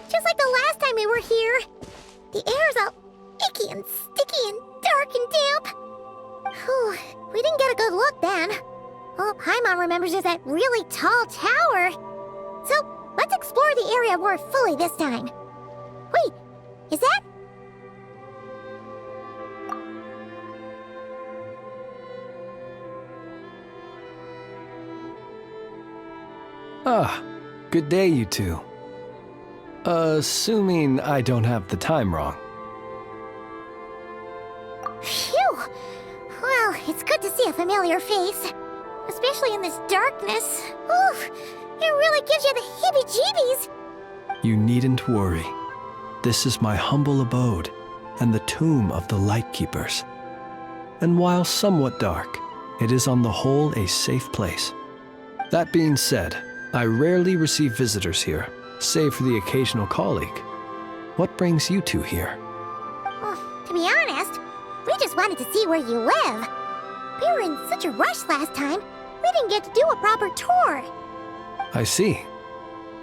just like the last time we were here. The air's all icky and sticky and dark and damp. Whew, we didn't get a good look then. All Paimon remembers is that really tall tower. So, let's explore the area more fully this time. Wait, is that? Ah, good day, you two. Assuming I don't have the time wrong. Phew! Well, it's good to see a familiar face. Especially in this darkness. Oof! It really gives you the heebie-jeebies! You needn't worry. This is my humble abode and the tomb of the Lightkeepers. And while somewhat dark, it is on the whole a safe place. That being said, I rarely receive visitors here, save for the occasional colleague. What brings you two here? Well, to be honest, we just wanted to see where you live. We were in such a rush last time, we didn't get to do a proper tour. I see.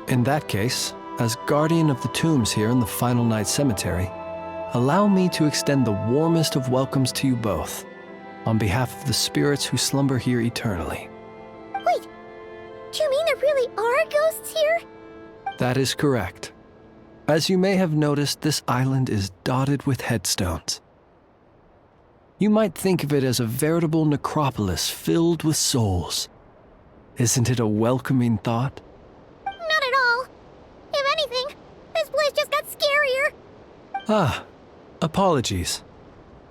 In that case, as guardian of the tombs here in the Final Night Cemetery, allow me to extend the warmest of welcomes to you both, on behalf of the spirits who slumber here eternally. Wait, do you mean there really are ghosts here? That is correct. As you may have noticed, this island is dotted with headstones. You might think of it as a veritable necropolis filled with souls. Isn't it a welcoming thought? Not at all. If anything, this place just got scarier. Ah, apologies.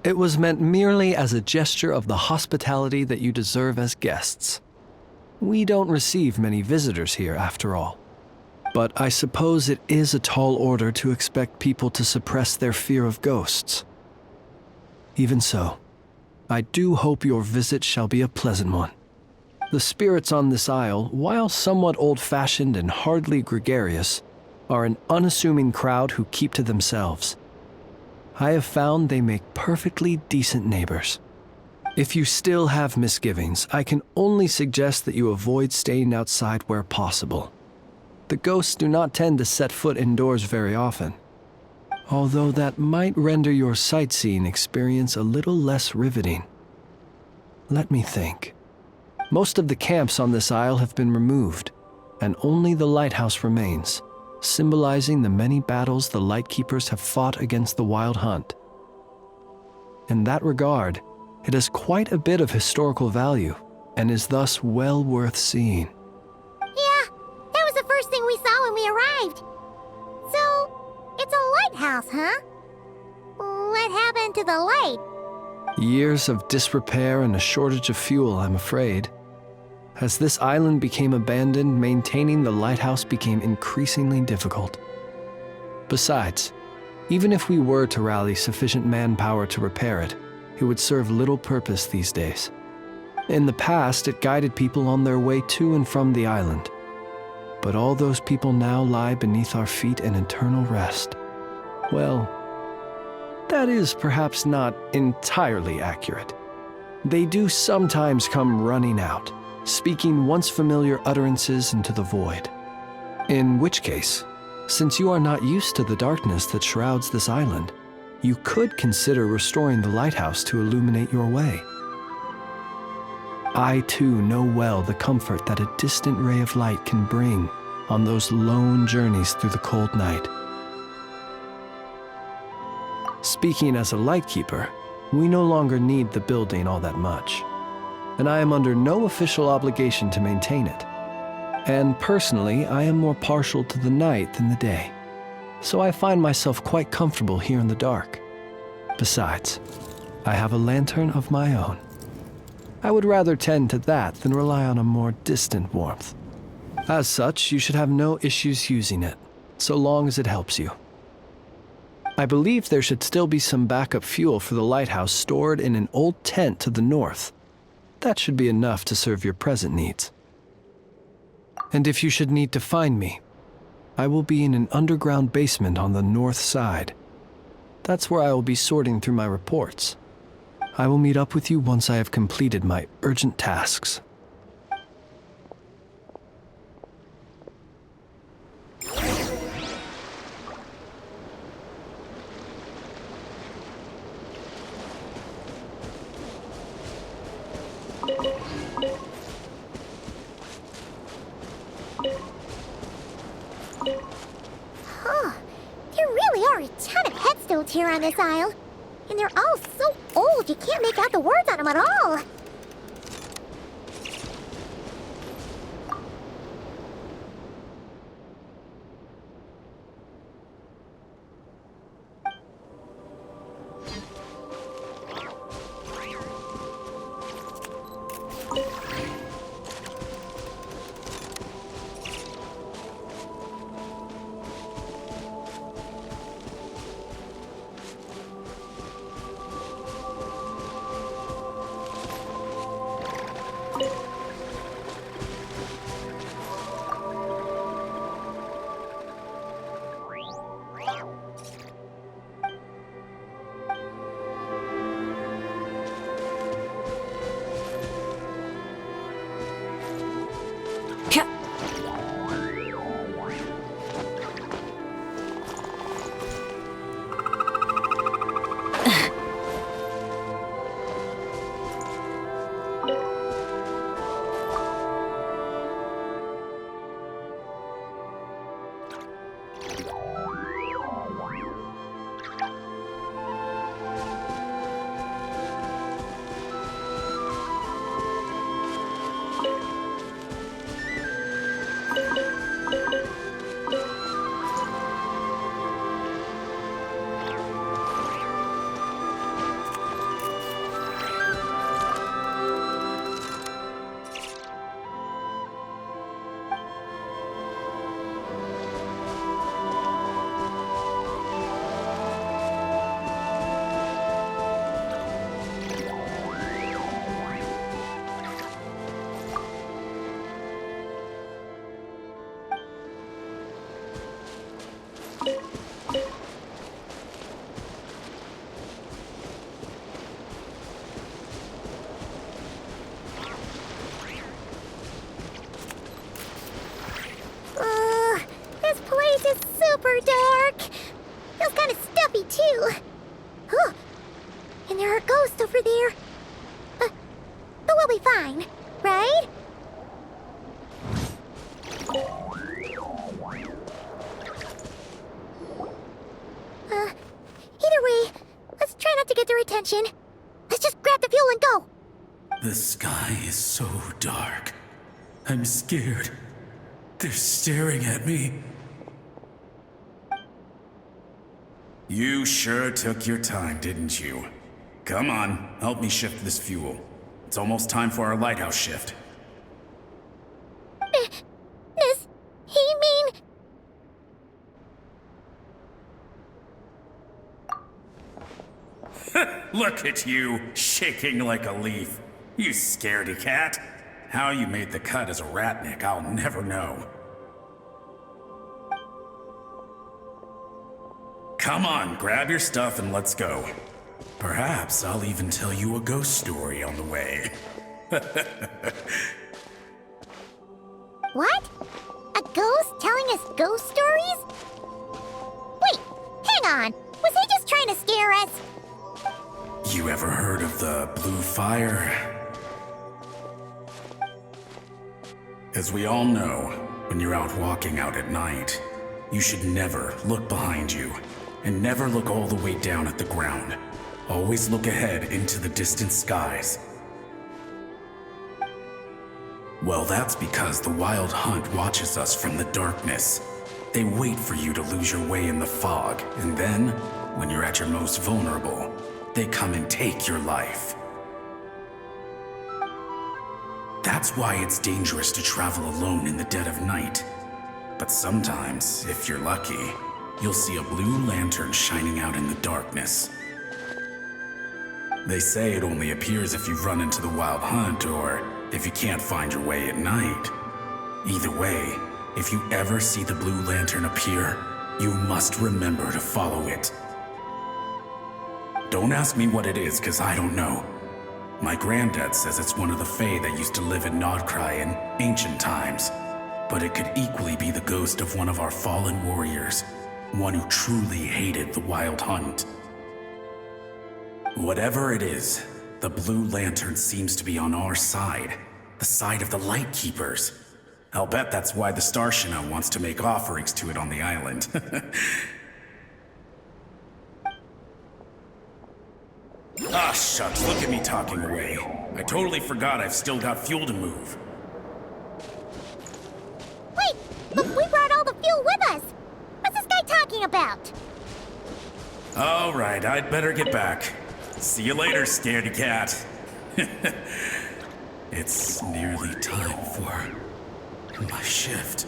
It was meant merely as a gesture of the hospitality that you deserve as guests. We don't receive many visitors here, after all. But I suppose it is a tall order to expect people to suppress their fear of ghosts. Even so, I do hope your visit shall be a pleasant one. The spirits on this isle, while somewhat old-fashioned and hardly gregarious, are an unassuming crowd who keep to themselves. I have found they make perfectly decent neighbors. If you still have misgivings, I can only suggest that you avoid staying outside where possible. The ghosts do not tend to set foot indoors very often, although that might render your sightseeing experience a little less riveting. Let me think. Most of the camps on this isle have been removed, and only the lighthouse remains, symbolizing the many battles the Lightkeepers have fought against the Wild Hunt. In that regard, it has quite a bit of historical value, and is thus well worth seeing. Yeah, that was the first thing we saw when we arrived. So, it's a lighthouse, huh? What happened to the light? Years of disrepair and a shortage of fuel, I'm afraid. As this island became abandoned, maintaining the lighthouse became increasingly difficult. Besides, even if we were to rally sufficient manpower to repair it, it would serve little purpose these days. In the past, it guided people on their way to and from the island. But all those people now lie beneath our feet in eternal rest. Well, that is perhaps not entirely accurate. They do sometimes come running out, speaking once familiar utterances into the void. In which case, since you are not used to the darkness that shrouds this island, you could consider restoring the lighthouse to illuminate your way. I too know well the comfort that a distant ray of light can bring on those lone journeys through the cold night. Speaking as a Lightkeeper, we no longer need the building all that much, and I am under no official obligation to maintain it. And personally, I am more partial to the night than the day, so I find myself quite comfortable here in the dark. Besides, I have a lantern of my own. I would rather tend to that than rely on a more distant warmth. As such, you should have no issues using it, so long as it helps you. I believe there should still be some backup fuel for the lighthouse stored in an old tent to the north. That should be enough to serve your present needs. And if you should need to find me, I will be in an underground basement on the north side. That's where I will be sorting through my reports. I will meet up with you once I have completed my urgent tasks. Oh, there really are a ton of headstones here on this isle. And they're all so old you can't make out the words on them at all. This place is super dark. Feels kind of stuffy, too. Huh. And there are ghosts over there. But we'll be fine, right? Either way, let's try not to get their attention. Let's just grab the fuel and go. The sky is so dark. I'm scared. They're staring at me. You sure took your time, didn't you? Come on, help me shift this fuel. It's almost time for our lighthouse shift. Does he mean... Look at you, shaking like a leaf. You scaredy cat. How you made the cut as a ratnik, I'll never know. Come on, grab your stuff and let's go. Perhaps I'll even tell you a ghost story on the way. What? A ghost telling us ghost stories? Wait, hang on. Was he just trying to scare us? You ever heard of the Blue Fire? As we all know, when you're out walking out at night, you should never look behind you, and never look all the way down at the ground. Always look ahead into the distant skies. Well, that's because the Wild Hunt watches us from the darkness. They wait for you to lose your way in the fog, and then, when you're at your most vulnerable, they come and take your life. That's why it's dangerous to travel alone in the dead of night. But sometimes, if you're lucky, you'll see a blue lantern shining out in the darkness. They say it only appears if you've run into the Wild Hunt or if you can't find your way at night. Either way, if you ever see the blue lantern appear, you must remember to follow it. Don't ask me what it is, because I don't know. My granddad says it's one of the Fae that used to live in Nodcry in ancient times. But it could equally be the ghost of one of our fallen warriors, one who truly hated the Wild Hunt. Whatever it is, the blue lantern seems to be on our side, the side of the Lightkeepers. I'll bet that's why the Starshina wants to make offerings to it on the island. Ah, shucks, look at me talking away. I totally forgot I've still got fuel to move. Wait, but we brought all the fuel with us. What's this guy talking about? All right, I'd better get back. See you later, scaredy cat. It's nearly time for my shift.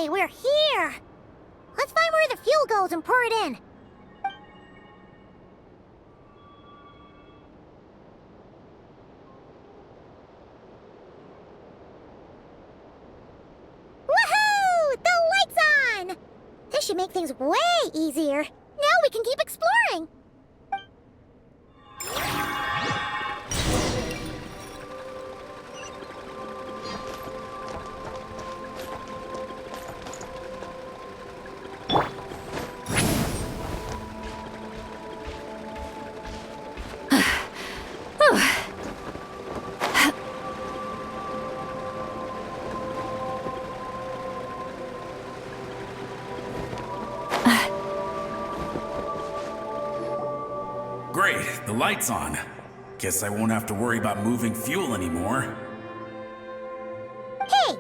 We're here! Let's find where the fuel goes and pour it in. Woohoo! The light's on! This should make things way easier. Now we can keep exploring. Great, the light's on. Guess I won't have to worry about moving fuel anymore. Hey!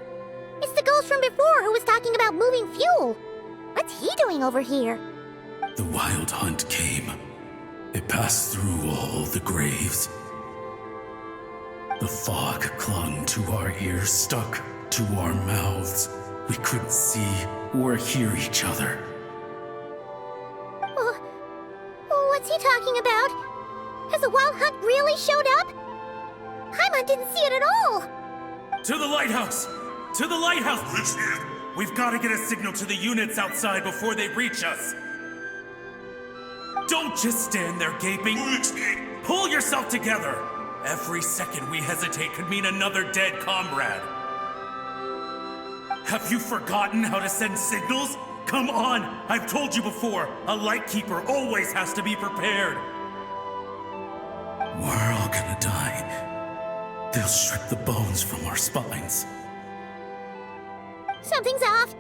It's the ghost from before who was talking about moving fuel. What's he doing over here? The wild hunt came. It passed through all the graves. The fog clung to our ears, stuck to our mouths. We couldn't see or hear each other. What's he talking about? Has the wild hunt really showed up? Paimon didn't see it at all! To the lighthouse! To the lighthouse! We've got to get a signal to the units outside before they reach us. Don't just stand there gaping. Pull yourself together. Every second we hesitate could mean another dead comrade. Have you forgotten how to send signals? Come on! I've told you before, a Lightkeeper always has to be prepared. We're all gonna die. They'll strip the bones from our spines. Something's off!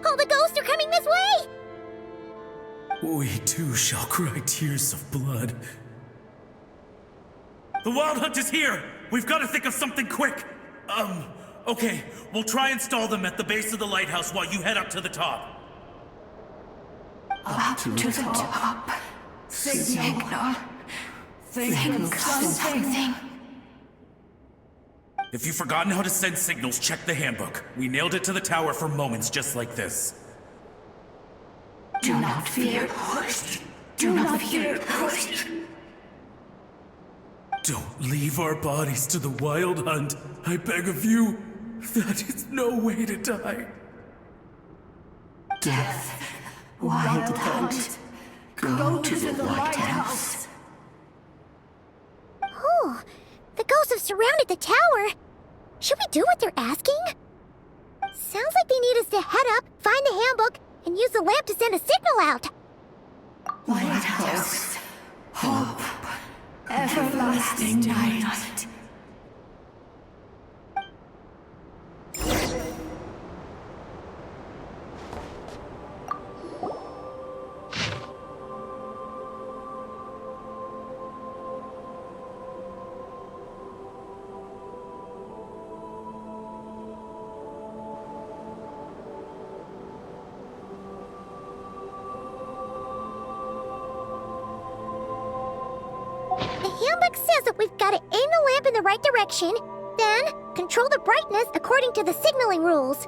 All the ghosts are coming this way! We too shall cry tears of blood. The Wild Hunt is here! We've got to think of something quick! Okay, we'll try and stall them at the base of the lighthouse while you head up to the top. Up to the top. Signal. Think of something. If you've forgotten how to send signals, check the handbook. We nailed it to the tower for moments just like this. Do not fear. Do not fear. Don't leave our bodies to the Wild Hunt. I beg of you. That is no way to die. Death. Wild Hunt. Go to the lighthouse. Oh, the ghosts have surrounded the tower. Should we do what they're asking? Sounds like they need us to head up, find the handbook, and use the lamp to send a signal out. Lighthouse. Hope. Everlasting night. The handbook says that we've got to aim the lamp in the right direction, then control the brightness according to the signaling rules.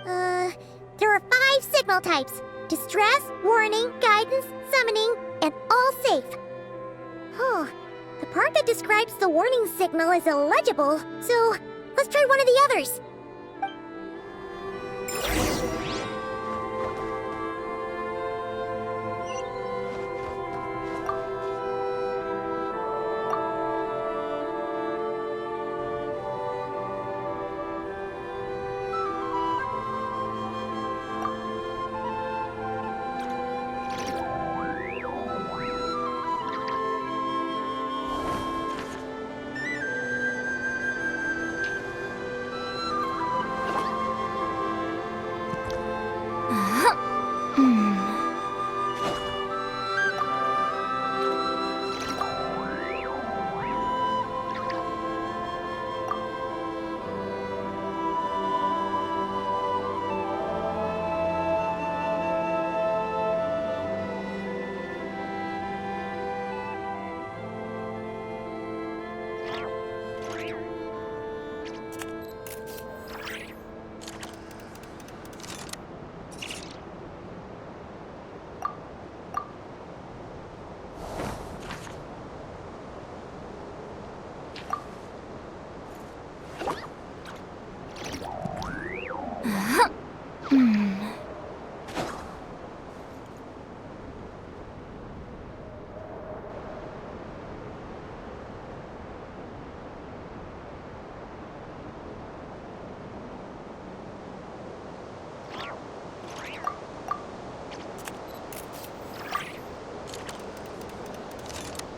There are 5 signal types: distress, warning, guidance, summoning, and all safe. The part that describes the warning signal is illegible, so let's try one of the others.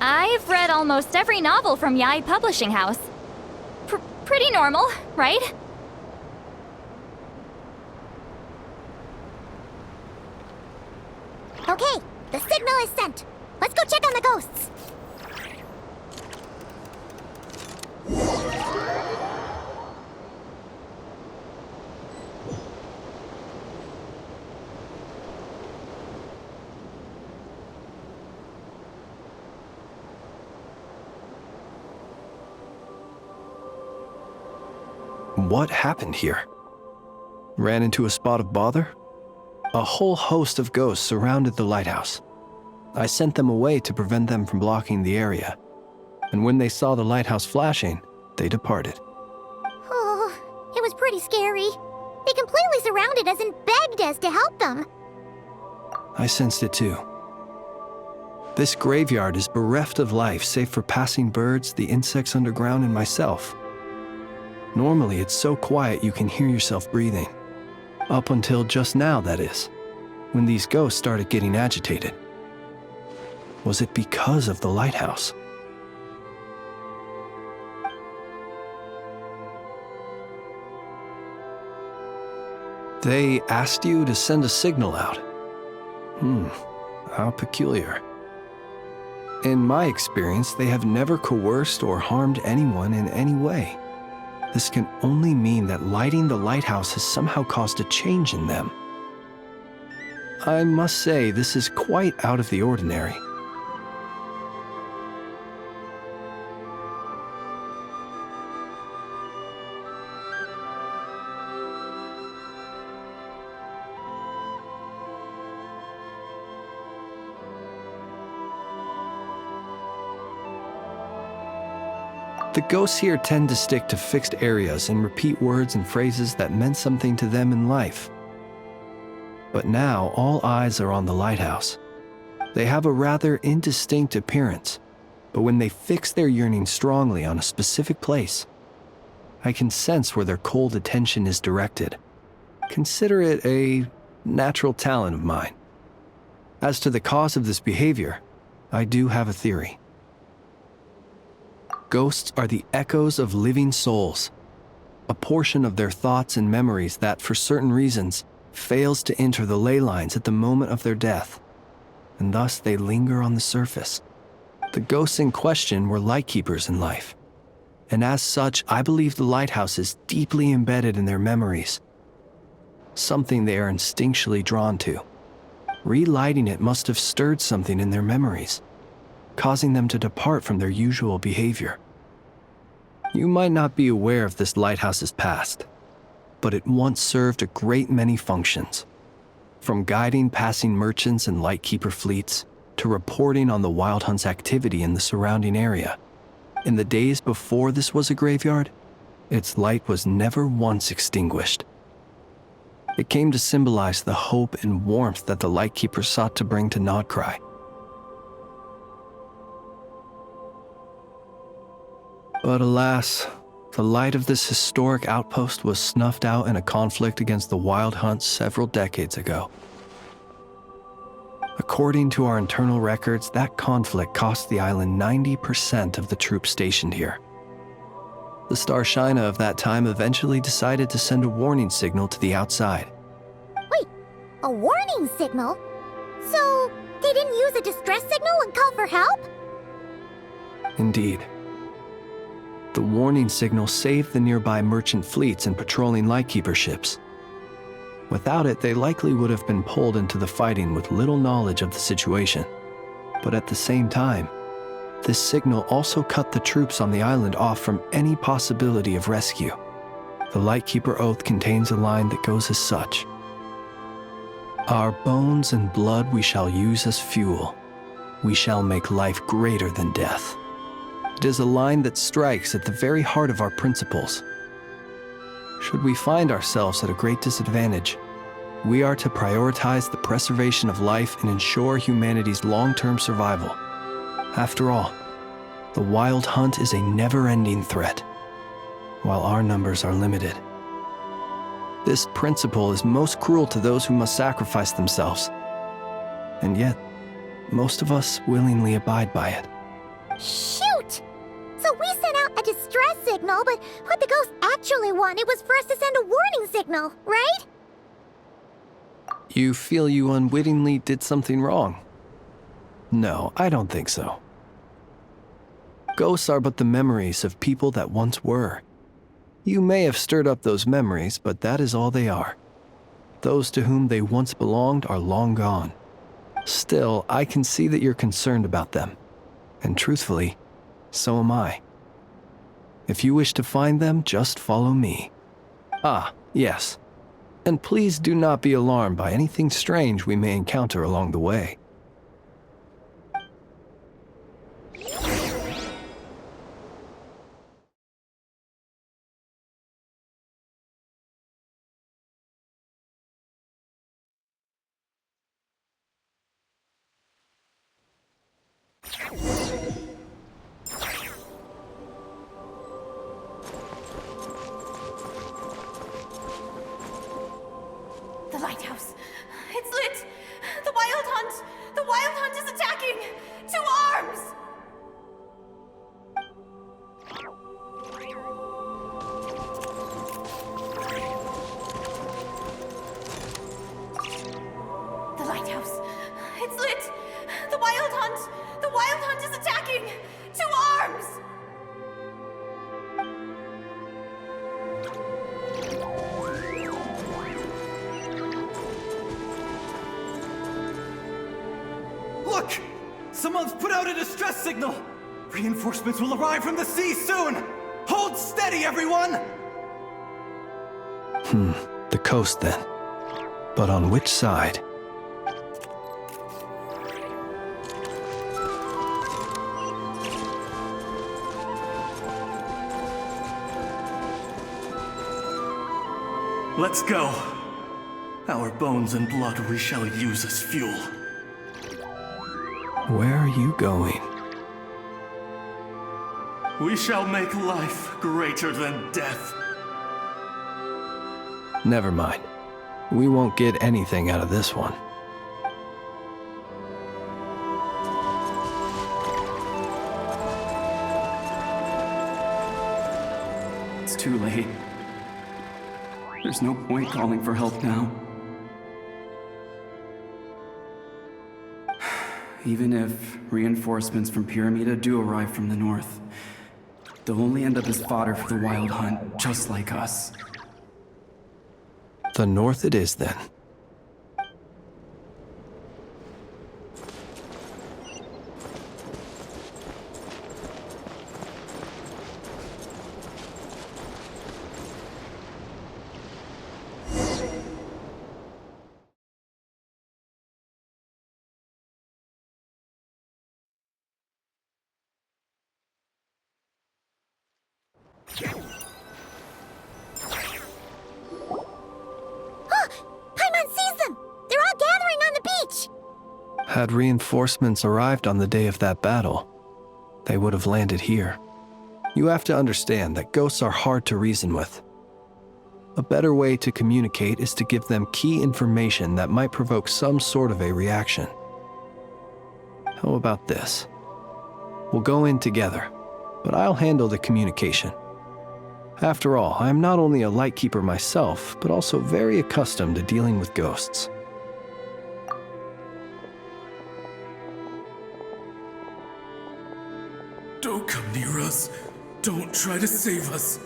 I've read almost every novel from Yae Publishing House. Pretty normal, right? Okay, the signal is sent. Let's go check on the ghosts. What happened here? Ran into a spot of bother? A whole host of ghosts surrounded the lighthouse. I sent them away to prevent them from blocking the area. And when they saw the lighthouse flashing, they departed. Oh, it was pretty scary. They completely surrounded us and begged us to help them. I sensed it too. This graveyard is bereft of life save for passing birds, the insects underground, and myself. Normally, it's so quiet you can hear yourself breathing. Up until just now, that is, when these ghosts started getting agitated. Was it because of the lighthouse? They asked you to send a signal out. How peculiar. In my experience, they have never coerced or harmed anyone in any way. This can only mean that lighting the lighthouse has somehow caused a change in them. I must say, this is quite out of the ordinary. The ghosts here tend to stick to fixed areas and repeat words and phrases that meant something to them in life. But now all eyes are on the lighthouse. They have a rather indistinct appearance, but when they fix their yearning strongly on a specific place, I can sense where their cold attention is directed. Consider it a natural talent of mine. As to the cause of this behavior, I do have a theory. Ghosts are the echoes of living souls, a portion of their thoughts and memories that, for certain reasons, fails to enter the ley lines at the moment of their death, and thus they linger on the surface. The ghosts in question were lightkeepers in life, and as such, I believe the lighthouse is deeply embedded in their memories, something they are instinctually drawn to. Relighting it must have stirred something in their memories, causing them to depart from their usual behavior. You might not be aware of this lighthouse's past, but it once served a great many functions. From guiding passing merchants and lightkeeper fleets, to reporting on the Wild Hunt's activity in the surrounding area. In the days before this was a graveyard, its light was never once extinguished. It came to symbolize the hope and warmth that the lightkeeper sought to bring to Nodcry. But alas, the light of this historic outpost was snuffed out in a conflict against the Wild Hunt several decades ago. According to our internal records, that conflict cost the island 90% of the troops stationed here. The Starshina of that time eventually decided to send a warning signal to the outside. Wait, a warning signal? So, they didn't use a distress signal and call for help? Indeed. The warning signal saved the nearby merchant fleets and patrolling lightkeeper ships. Without it, they likely would have been pulled into the fighting with little knowledge of the situation. But at the same time, this signal also cut the troops on the island off from any possibility of rescue. The Lightkeeper Oath contains a line that goes as such: "Our bones and blood we shall use as fuel. We shall make life greater than death." It is a line that strikes at the very heart of our principles. Should we find ourselves at a great disadvantage, we are to prioritize the preservation of life and ensure humanity's long-term survival. After all, the Wild Hunt is a never-ending threat, while our numbers are limited. This principle is most cruel to those who must sacrifice themselves, and yet, most of us willingly abide by it. Shoot! So we sent out a distress signal, but what the ghost actually wanted was for us to send a warning signal, right? You feel you unwittingly did something wrong? No, I don't think so. Ghosts are but the memories of people that once were. You may have stirred up those memories, but that is all they are. Those to whom they once belonged are long gone. Still, I can see that you're concerned about them. And truthfully, so am I. If you wish to find them, just follow me. Ah, yes. And please do not be alarmed by anything strange we may encounter along the way. lighthouse. It's lit! The Wild Hunt! The Wild Hunt is attacking! To arms! The lighthouse. It's lit! The Wild Hunt! The Wild Hunt is attacking! To arms! Look! Someone's put out a distress signal! Reinforcements will arrive from the sea soon! Hold steady, everyone! The coast then. But on which side? Let's go. Our bones and blood we shall use as fuel. Where are you going? We shall make life greater than death. Never mind. We won't get anything out of this one. It's too late. There's no point calling for help now. Even if reinforcements from Pyramida do arrive from the north, they'll only end up as fodder for the Wild Hunt, just like us. The north it is then. Paimon sees them! They're all gathering on the beach! Had reinforcements arrived on the day of that battle, they would have landed here. You have to understand that ghosts are hard to reason with. A better way to communicate is to give them key information that might provoke some sort of a reaction. How about this? We'll go in together, but I'll handle the communication. After all, I am not only a lightkeeper myself, but also very accustomed to dealing with ghosts. Don't come near us. Don't try to save us.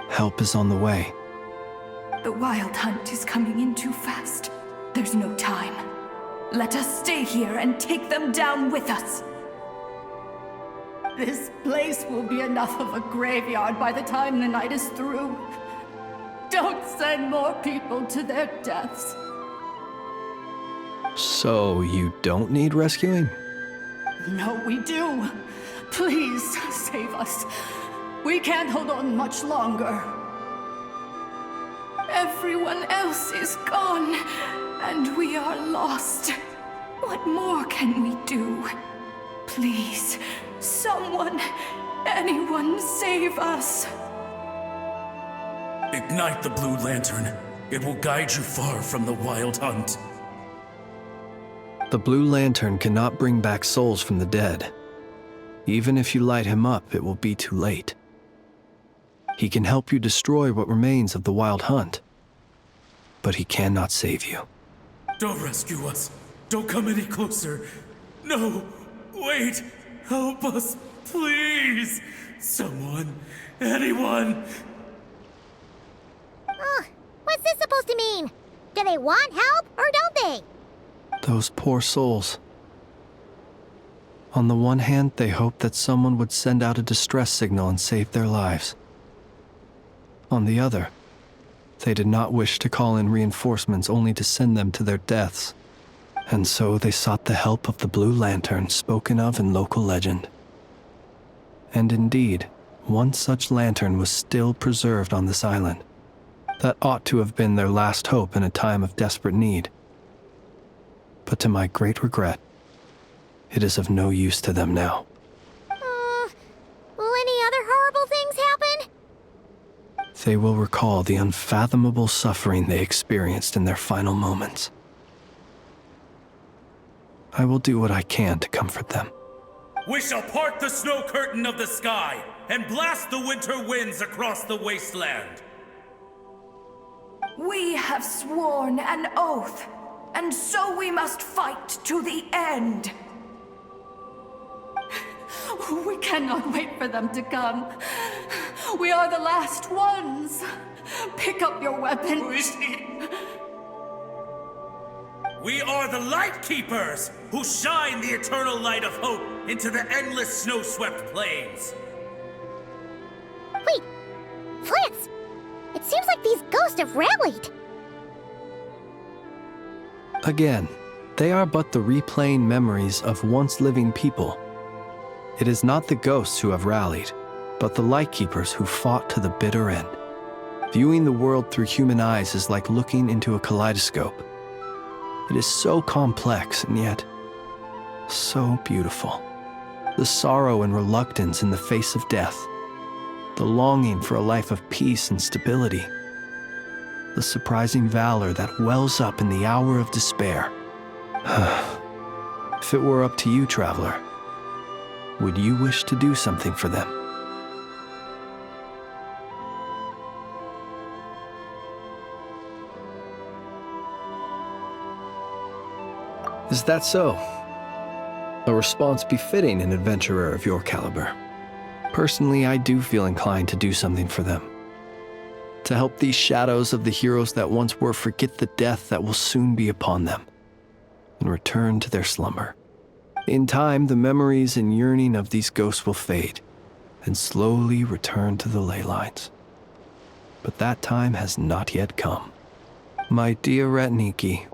Help is on the way. The Wild Hunt is coming in too fast. There's no time. Let us stay here and take them down with us. This place will be enough of a graveyard by the time the night is through. Don't send more people to their deaths. So you don't need rescuing? No, we do. Please, save us. We can't hold on much longer. Everyone else is gone, and we are lost. What more can we do? Please, someone, anyone save us. Ignite the blue lantern. It will guide you far from the Wild Hunt. The blue lantern cannot bring back souls from the dead. Even if you light him up, it will be too late. He can help you destroy what remains of the Wild Hunt, but he cannot save you. Don't rescue us. Don't come any closer. No, wait. Help us, please. Someone, anyone. What's this supposed to mean? Do they want help, or don't they? Those poor souls. On the one hand, they hoped that someone would send out a distress signal and save their lives. On the other, they did not wish to call in reinforcements only to send them to their deaths. And so they sought the help of the Blue Lantern spoken of in local legend. And indeed, one such lantern was still preserved on this island. That ought to have been their last hope in a time of desperate need. But to my great regret, it is of no use to them now. Will any other horrible things happen? They will recall the unfathomable suffering they experienced in their final moments. I will do what I can to comfort them. We shall part the snow curtain of the sky and blast the winter winds across the wasteland. We have sworn an oath, and so we must fight to the end. We cannot wait for them to come. We are the last ones. Pick up your weapon. We are the Light Keepers, who shine the eternal light of hope into the endless snow-swept plains. Wait, Flance! It seems like these ghosts have rallied. Again, they are but the replaying memories of once living people. It is not the ghosts who have rallied, but the Lightkeepers who fought to the bitter end. Viewing the world through human eyes is like looking into a kaleidoscope. It is so complex and yet so beautiful. The sorrow and reluctance in the face of death, the longing for a life of peace and stability, the surprising valor that wells up in the hour of despair. If it were up to you, traveler, would you wish to do something for them? Is that so? A response befitting an adventurer of your caliber. Personally, I do feel inclined to do something for them. To help these shadows of the heroes that once were forget the death that will soon be upon them, and return to their slumber. In time, the memories and yearning of these ghosts will fade, and slowly return to the ley lines. But that time has not yet come. My dear Ratniki,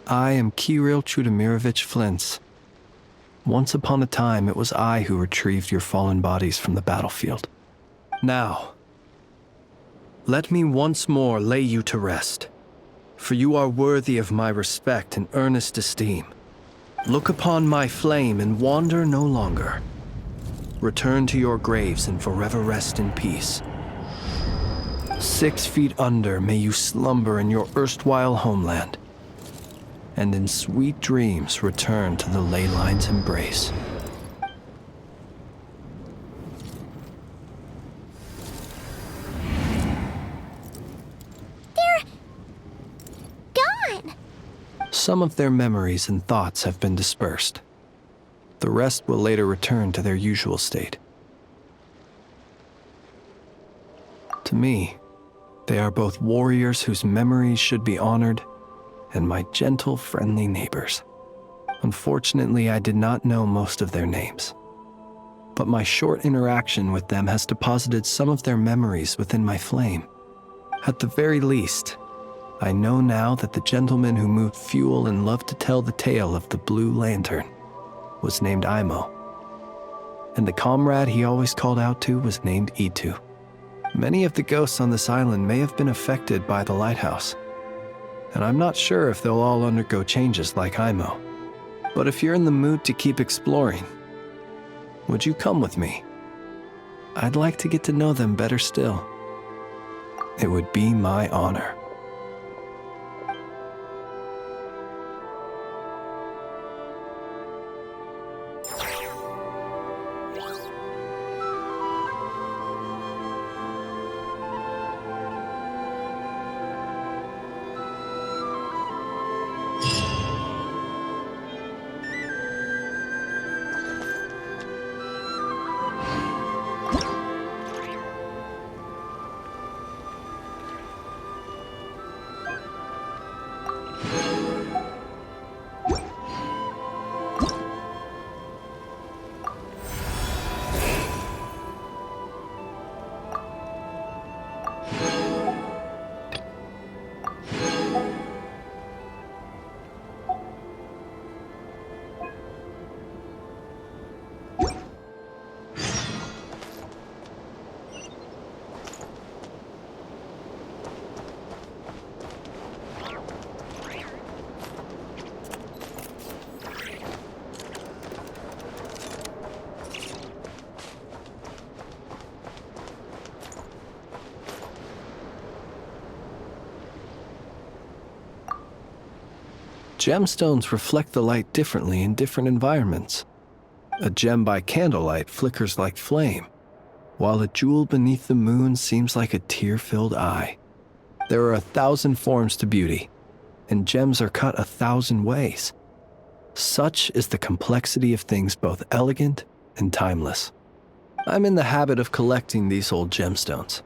I am Kirill Chudamirovich Flintz. Once upon a time, it was I who retrieved your fallen bodies from the battlefield. Now, let me once more lay you to rest, for you are worthy of my respect and earnest esteem. Look upon my flame and wander no longer. Return to your graves and forever rest in peace. 6 feet under may you slumber in your erstwhile homeland, and in sweet dreams return to the ley line's embrace. They're gone. Some of their memories and thoughts have been dispersed. The rest will later return to their usual state. To me, they are both warriors whose memories should be honored and my gentle, friendly neighbors. Unfortunately, I did not know most of their names, but my short interaction with them has deposited some of their memories within my flame. At the very least, I know now that the gentleman who moved fuel and loved to tell the tale of the Blue Lantern was named Aimo, and the comrade he always called out to was named Itu. Many of the ghosts on this island may have been affected by the lighthouse, and I'm not sure if they'll all undergo changes like Aimo. But if you're in the mood to keep exploring, would you come with me? I'd like to get to know them better still. It would be my honor. Gemstones reflect the light differently in different environments. A gem by candlelight flickers like flame, while a jewel beneath the moon seems like a tear-filled eye. There are 1,000 forms to beauty, and gems are cut 1,000 ways. Such is the complexity of things both elegant and timeless. I'm in the habit of collecting these old gemstones.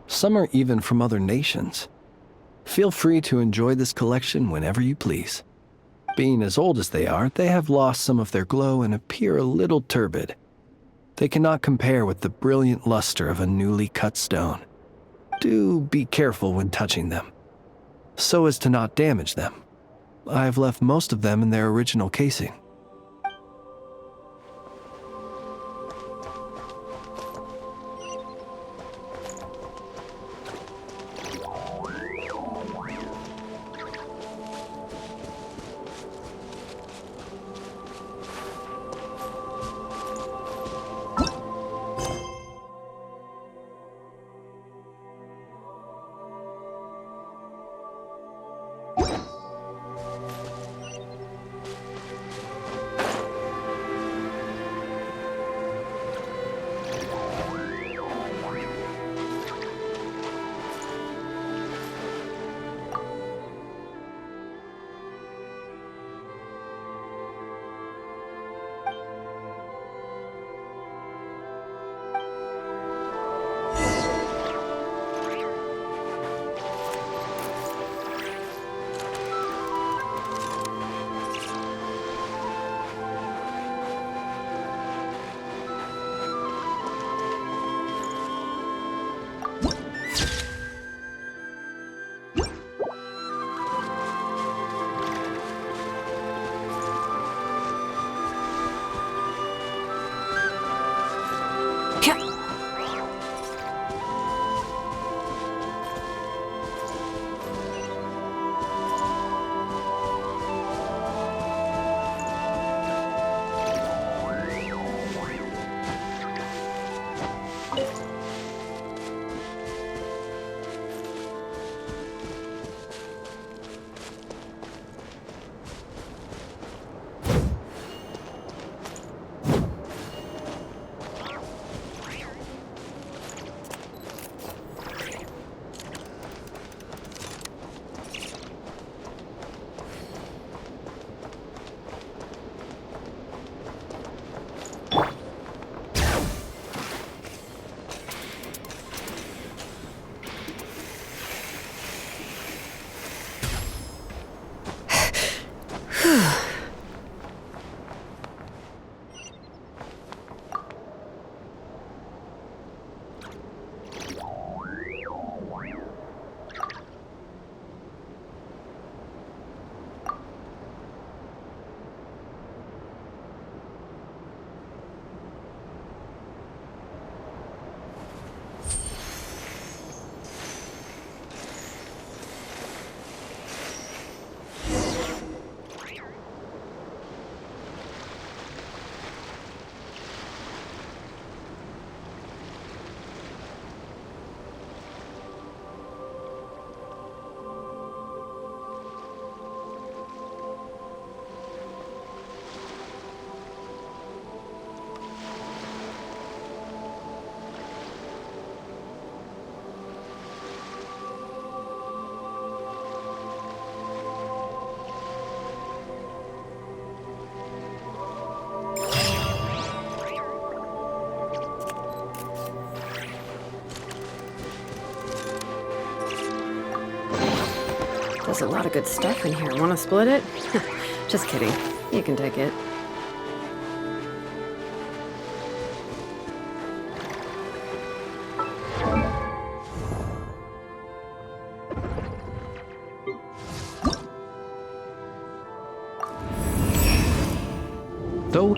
Some are even from other nations. Feel free to enjoy this collection whenever you please. Being as old as they are, they have lost some of their glow and appear a little turbid. They cannot compare with the brilliant luster of a newly cut stone. Do be careful when touching them, so as to not damage them. I've left most of them in their original casing. There's a lot of good stuff in here. Want to split it? Just kidding. You can take it. Though